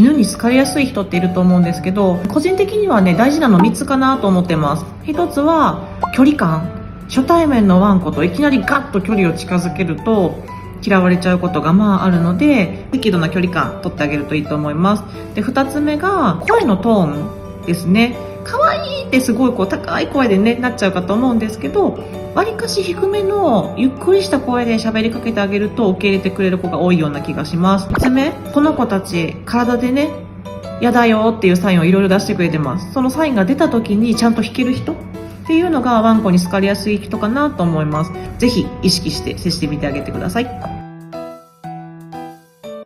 犬に好かれやすい人っていると思うんですけど、個人的にはね、大事なの3つかなと思ってます。1つは距離感。初対面のワンコといきなりガッと距離を近づけると嫌われちゃうことがあるので、適度な距離感取ってあげるといいと思います。で、2つ目が声のトーンですね。可愛いってすごい高い声でね、なっちゃうかと思うんですけど、わりかし低めのゆっくりした声で喋りかけてあげると受け入れてくれる子が多いような気がします。3つ目、この子たち体でね、やだよっていうサインをいろいろ出してくれてます。そのサインが出た時にちゃんと弾ける人っていうのがワンコに好かれやすい人かなと思います。ぜひ意識して接してみてあげてください。